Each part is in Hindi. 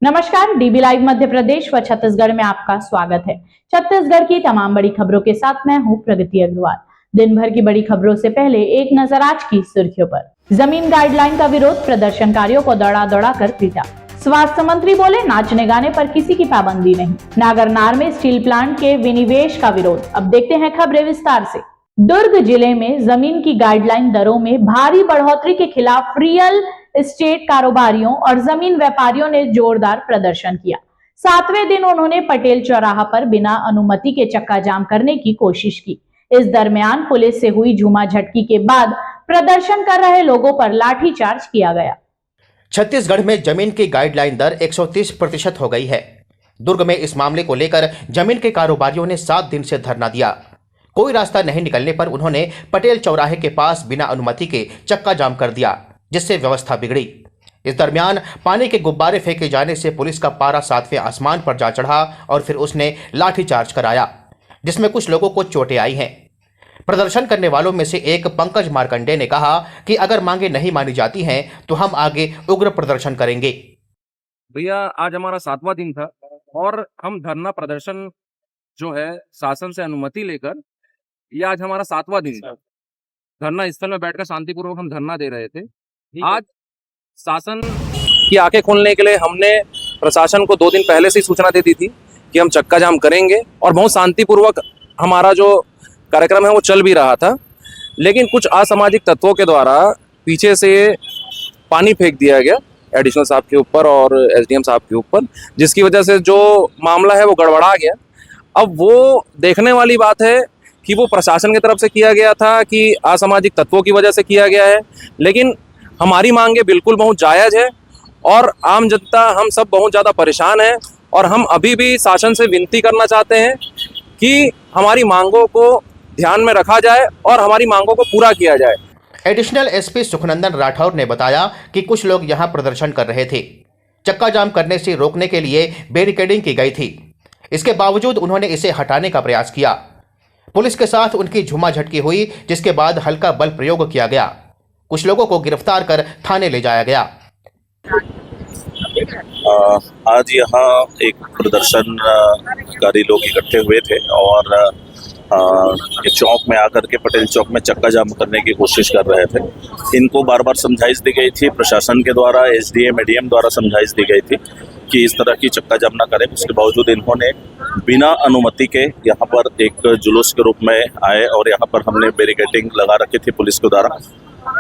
नमस्कार, डीबी लाइव मध्य प्रदेश व छत्तीसगढ़ में आपका स्वागत है। छत्तीसगढ़ की तमाम बड़ी खबरों के साथ मैं हूं प्रगति अग्रवाल। दिन भर की बड़ी खबरों से पहले एक नजर आज की सुर्खियों पर। जमीन गाइडलाइन का विरोध, प्रदर्शनकारियों को दौड़ा दौड़ा कर पीटा। स्वास्थ्य मंत्री बोले, नाचने गाने पर किसी की पाबंदी नहीं। नागरनार में स्टील प्लांट के विनिवेश का विरोध। अब देखते हैं खबरें विस्तार से। दुर्ग जिले में जमीन की गाइडलाइन दरों में भारी बढ़ोतरी के खिलाफ रियल एस्टेट कारोबारियों और जमीन व्यापारियों ने जोरदार प्रदर्शन किया। 7वें दिन उन्होंने पटेल चौराहा पर बिना अनुमति के चक्का जाम करने की कोशिश की। इस दरमियान पुलिस से हुई झूमाझटकी के बाद प्रदर्शन कर रहे लोगों पर लाठीचार्ज किया गया। छत्तीसगढ़ में जमीन की गाइडलाइन दर 130% हो गई है। दुर्ग में इस मामले को लेकर जमीन के कारोबारियों ने 7 दिन से धरना दिया। कोई रास्ता नहीं निकलने पर उन्होंने पटेल चौराहे के पास बिना अनुमति के चक्का जाम कर दिया, जिससे व्यवस्था बिगड़ी। इस दरमियान पानी के गुब्बारे फेंके जाने से पुलिस का पारा 7वें आसमान पर जा चढ़ा और फिर उसने लाठीचार्ज कराया, जिसमें कुछ लोगों को चोटें आई हैं। प्रदर्शन करने वालों में से एक पंकज मार्कंडे ने कहा कि अगर मांगे नहीं मानी जाती हैं तो हम आगे उग्र प्रदर्शन करेंगे। भैया, आज हमारा 7वां दिन था और हम धरना प्रदर्शन जो है शासन से अनुमति लेकर, ये आज हमारा 7वां दिन था। धरना स्थल में बैठकर शांतिपूर्वक हम धरना दे रहे थे। आज शासन की आंखें खोलने के लिए हमने प्रशासन को 2 दिन पहले से ही सूचना दे दी थी कि हम चक्का जाम करेंगे और बहुत शांतिपूर्वक हमारा जो कार्यक्रम है वो चल भी रहा था। लेकिन कुछ असामाजिक तत्वों के द्वारा पीछे से पानी फेंक दिया गया एडिशनल साहब के ऊपर और एसडीएम साहब के ऊपर, जिसकी वजह से जो मामला है वो गड़बड़ा गया। अब वो देखने वाली बात है कि वो प्रशासन की तरफ से किया गया था कि असामाजिक तत्वों की वजह से किया गया है। लेकिन हमारी मांगे बिल्कुल बहुत जायज़ है और आम जनता हम सब बहुत ज़्यादा परेशान हैं और हम अभी भी शासन से विनती करना चाहते हैं कि हमारी मांगों को ध्यान में रखा जाए और हमारी मांगों को पूरा किया जाए। एडिशनल एसपी सुखनंदन राठौर ने बताया कि कुछ लोग यहां प्रदर्शन कर रहे थे। चक्का जाम करने से रोकने के लिए बैरिकेडिंग की गई थी। इसके बावजूद उन्होंने इसे हटाने का प्रयास किया। पुलिस के साथ उनकी झूमाझटकी हुई, जिसके बाद हल्का बल प्रयोग किया गया। कुछ लोगों को गिरफ्तार कर थाने ले जाया गया। आज यहाँ एक प्रदर्शनकारी लोग इकट्ठे हुए थे और एक चौक में आकर के पटेल चौक में चक्का जाम करने की कोशिश कर रहे थे। इनको बार बार समझाइश दी गई थी, प्रशासन के द्वारा, एसडीएम एडीएम द्वारा समझाइश दी गई थी कि इस तरह की चक्का जाम ना करें। उसके बावजूद इन्होंने बिना अनुमति के यहाँ पर एक जुलूस के रूप में आए और यहाँ पर हमने बैरिकेडिंग लगा रखी थी पुलिस के द्वारा।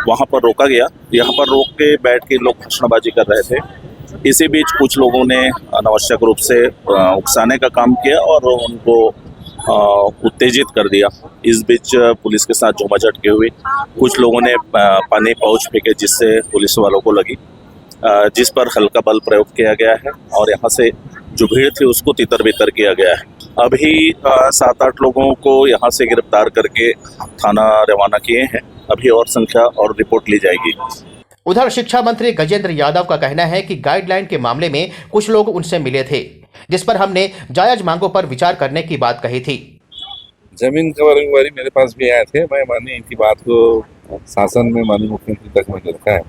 वहाँ पर रोका गया। यहाँ पर रोक के बैठ के लोग भाषणबाजी कर रहे थे। इसी बीच कुछ लोगों ने अनावश्यक रूप से उकसाने का काम किया और उनको उत्तेजित कर दिया। इस बीच पुलिस के साथ झूमाझटकी हुई। कुछ लोगों ने पानी पाउच फेंके जिससे पुलिस वालों को लगी, जिस पर हल्का बल प्रयोग किया गया है और यहाँ से जो भीड़ थी उसको तितर बितर किया गया है। अभी 7-8 लोगों को यहाँ से गिरफ्तार करके थाना रवाना किए हैं। अभी और संख्या और रिपोर्ट ली जाएगी। उधर शिक्षा मंत्री गजेंद्र यादव का कहना है कि गाइडलाइन के मामले में कुछ लोग उनसे मिले थे, जिस पर हमने जायज मांगों पर विचार करने की बात कही थी। जमीन कारोबारी मेरे पास भी आए थे। मैं मानी इनकी बात को शासन में माननीय मुख्यमंत्री तक मैंने रखा है।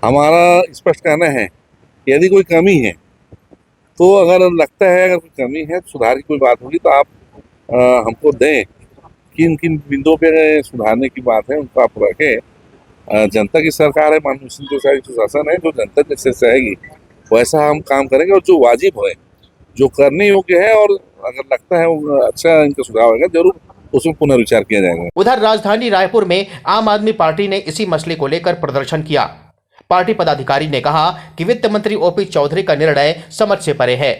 हमारा स्पष्ट कहना है कि यदि कोई कमी है तो अगर लगता है अगर कोई कमी है, सुधार की कोई बात होगी तो आप हमको दें। किन किन बिंदुओं पे सुधारने की बात है उनको आप रखें। जनता की सरकार है, माननीय मुख्यमंत्री शासन है, जो जनता जैसे चाहेगी वैसा हम काम करेंगे और जो वाजिब है, जो करने योग्य है और अगर लगता है वो अच्छा इनका सुधार होगा, जरूर उसमें पुनर्विचार किया जाएगा। उधर राजधानी रायपुर में आम आदमी पार्टी ने इसी मसले को लेकर प्रदर्शन किया। पार्टी पदाधिकारी ने कहा कि वित्त मंत्री ओपी चौधरी का निर्णय समझ से परे है।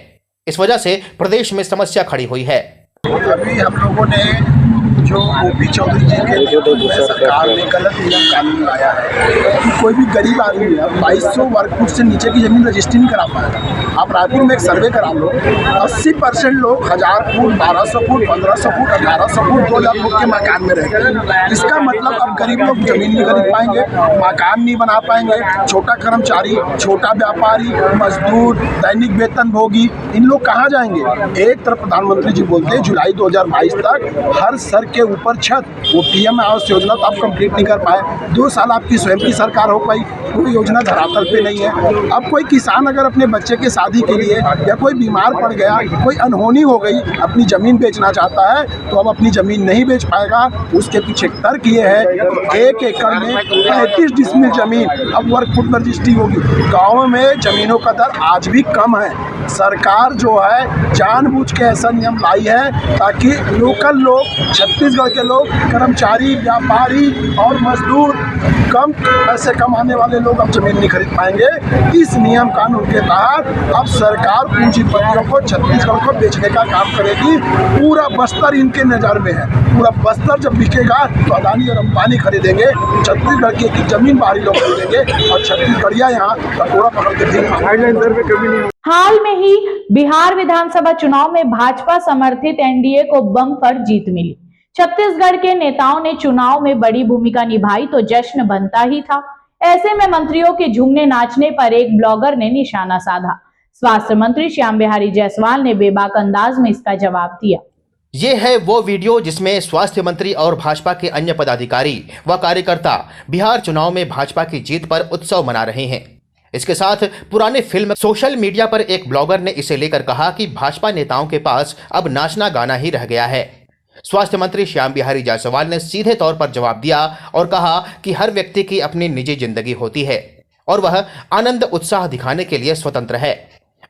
इस वजह से प्रदेश में समस्या खड़ी हुई है। अभी हम लोगों ने जो ओपी चौधरी जी के सरकार ने गलत नियम कानून लाया है कि कोई भी गरीब आदमी है 2200 वर्ग फुट से नीचे की जमीन रजिस्ट्री नहीं करा पाएगा। आप रायपुर में एक सर्वे करा लो, 80% लोग 1000 foot, 1200 foot, 1500 foot, 1800 foot, 2000 foot के मकान में रहते हैं। इसका मतलब अब गरीब लोग जमीन नहीं खरीद पाएंगे, मकान नहीं बना पाएंगे। छोटा कर्मचारी, छोटा व्यापारी, मजदूर, दैनिक वेतनभोगी, इन लोग कहाँ जाएंगे? एक तरफ प्रधानमंत्री जी बोलते हैं जुलाई 2022 तक हर सर के ऊपर छत, वो पीएम आवास योजना तो आप कंप्लीट नहीं कर पाए। 2 साल आपकी स्वयं की सरकार हो पाई, कोई योजना धरातल पे नहीं है। अब कोई किसान अगर अपने बच्चे की शादी के लिए या कोई बीमार पड़ गया, कोई अनहोनी हो गई, अपनी ज़मीन बेचना चाहता है तो अब अपनी ज़मीन नहीं बेच पाएगा। उसके पीछे तर्क ये है कि 1 एकड़ में 35 डिसमिल ज़मीन अब वर्क फुट रजिस्ट्री होगी। गाँव में ज़मीनों का दर आज भी कम है। सरकार जो है जानबूझ के ऐसा नियम लाई है ताकि लोकल लोग, छत्तीसगढ़ के लोग, कर्मचारी, व्यापारी और मजदूर, कम पैसे कमाने वाले लोग अब जमीन नहीं खरीद पाएंगे। इस नियम कानून के तहत अब सरकार पूंजीपतियों को छत्तीसगढ़ को बेचने का काम करेगी। पूरा बस्तर इनके नज़र में है। पूरा बस्तर जब बिकेगा तो अदानी और अंबानी खरीदेंगे, छत्तीसगढ़ की एक जमीन बाहरी लोग खरीदेंगे और छत्तीसगढ़िया यहाँ कटोरा पकड़ के फिर हाल में ही बिहार विधानसभा चुनाव में भाजपा समर्थित एनडीए को बम्पर जीत मिली। छत्तीसगढ़ के नेताओं ने चुनाव में बड़ी भूमिका निभाई तो जश्न बनता ही था। ऐसे में मंत्रियों के झूमने नाचने पर एक ब्लॉगर ने निशाना साधा। स्वास्थ्य मंत्री श्याम बिहारी जायसवाल ने बेबाक अंदाज में इसका जवाब दिया। ये है वो वीडियो जिसमें स्वास्थ्य मंत्री और भाजपा के अन्य पदाधिकारी व कार्यकर्ता बिहार चुनाव में भाजपा की जीत पर उत्सव मना रहे हैं। इसके साथ पुराने फिल्म सोशल मीडिया पर एक ब्लॉगर ने इसे लेकर कहा कि भाजपा नेताओं के पास अब नाचना गाना ही रह गया है। स्वास्थ्य मंत्री श्याम बिहारी जायसवाल ने सीधे तौर पर जवाब दिया और कहा कि हर व्यक्ति की अपनी निजी जिंदगी होती है और वह आनंद उत्साह दिखाने के लिए स्वतंत्र है।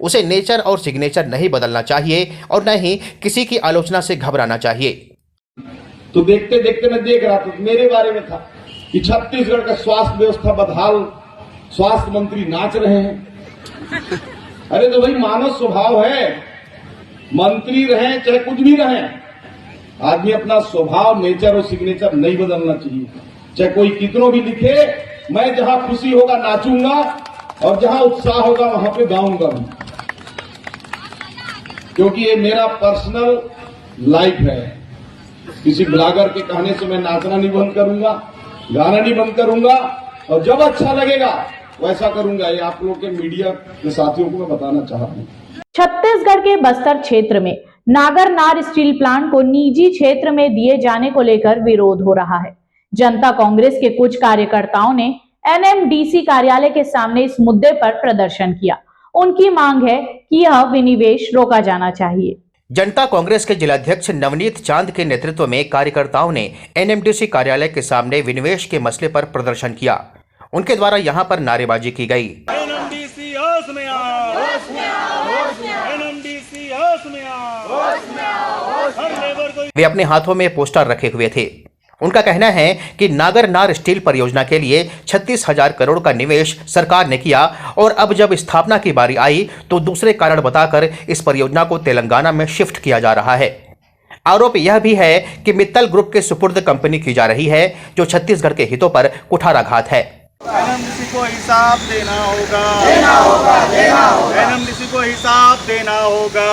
उसे नेचर और सिग्नेचर नहीं बदलना चाहिए और न ही किसी की आलोचना से घबराना चाहिए। तो देखते देखते मैं देख रहा था, मेरे बारे में था कि छत्तीसगढ़ का स्वास्थ्य व्यवस्था बदहाल, स्वास्थ्य मंत्री नाच रहे हैं। अरे तो भाई मानव स्वभाव है, मंत्री रहें चाहे कुछ भी रहें, आदमी अपना स्वभाव, नेचर और सिग्नेचर नहीं बदलना चाहिए। चाहे कोई कितनों भी लिखे, मैं जहां खुशी होगा नाचूंगा और जहां उत्साह होगा वहां पे गाऊंगा, क्योंकि ये मेरा पर्सनल लाइफ है। किसी ब्लॉगर के कहने से मैं नाचना नहीं बंद करूंगा, गाना नहीं बंद करूंगा और जब अच्छा लगेगा वैसा करूंगा। ये आप लोग के मीडिया के साथियों को मैं बताना चाहता हूं। छत्तीसगढ़ के बस्तर क्षेत्र में नागरनार स्टील प्लांट को निजी क्षेत्र में दिए जाने को लेकर विरोध हो रहा है। जनता कांग्रेस के कुछ कार्यकर्ताओं ने एनएमडीसी कार्यालय के सामने इस मुद्दे पर प्रदर्शन किया। उनकी मांग है कि यह विनिवेश रोका जाना चाहिए। जनता कांग्रेस के जिलाध्यक्ष नवनीत चांद के नेतृत्व में कार्यकर्ताओं ने एनएमडीसी कार्यालय के सामने विनिवेश के मसले पर प्रदर्शन किया। उनके द्वारा यहां पर नारेबाजी की गई। वे अपने हाथों में पोस्टर रखे हुए थे। उनका कहना है कि नागरनार स्टील परियोजना के लिए 36,000 करोड़ का निवेश सरकार ने किया और अब जब स्थापना की बारी आई तो दूसरे कारण बताकर इस परियोजना को तेलंगाना में शिफ्ट किया जा रहा है। आरोप यह भी है कि मित्तल ग्रुप के सुपुर्द कंपनी की जा रही है, जो छत्तीसगढ़ के हितों पर कुठाराघात है। एनएमडीसी को हिसाब देना होगा, एनएमडीसी को हिसाब देना होगा,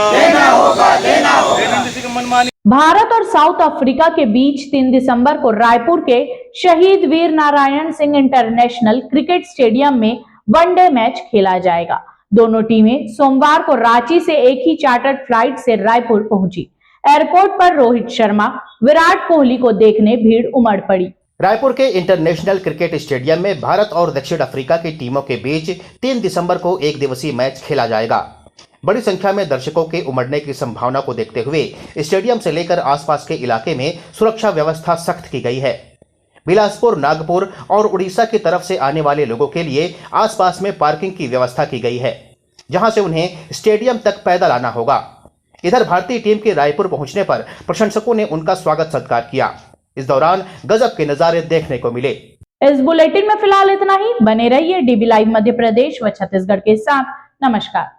एनएमडीसी की मनमानी। भारत और साउथ अफ्रीका के बीच 3 दिसंबर को रायपुर के Shaheed Veer Narayan Singh international cricket stadium में वनडे मैच खेला जाएगा। दोनों टीमें सोमवार को रांची से एक ही चार्टर्ड फ्लाइट से रायपुर पहुंची। एयरपोर्ट पर रोहित शर्मा, विराट कोहली को देखने भीड़ उमड़ पड़ी। रायपुर के इंटरनेशनल क्रिकेट स्टेडियम में भारत और दक्षिण अफ्रीका की टीमों के बीच 3 दिसंबर को एक दिवसीय मैच खेला जाएगा। बड़ी संख्या में दर्शकों के उमड़ने की संभावना को देखते हुए स्टेडियम से लेकर आसपास के इलाके में सुरक्षा व्यवस्था सख्त की गई है। बिलासपुर, नागपुर और उड़ीसा की तरफ से आने वाले लोगों के लिए आसपास में पार्किंग की व्यवस्था की गई है, जहां से उन्हें स्टेडियम तक पैदल आना होगा। इधर भारतीय टीम के रायपुर पहुंचने पर प्रशंसकों ने उनका स्वागत सत्कार किया। इस दौरान गजब के नजारे देखने को मिले। इस बुलेटिन में फिलहाल इतना ही। बने रहिए डीबी लाइव मध्य प्रदेश व छत्तीसगढ़ के साथ। नमस्कार।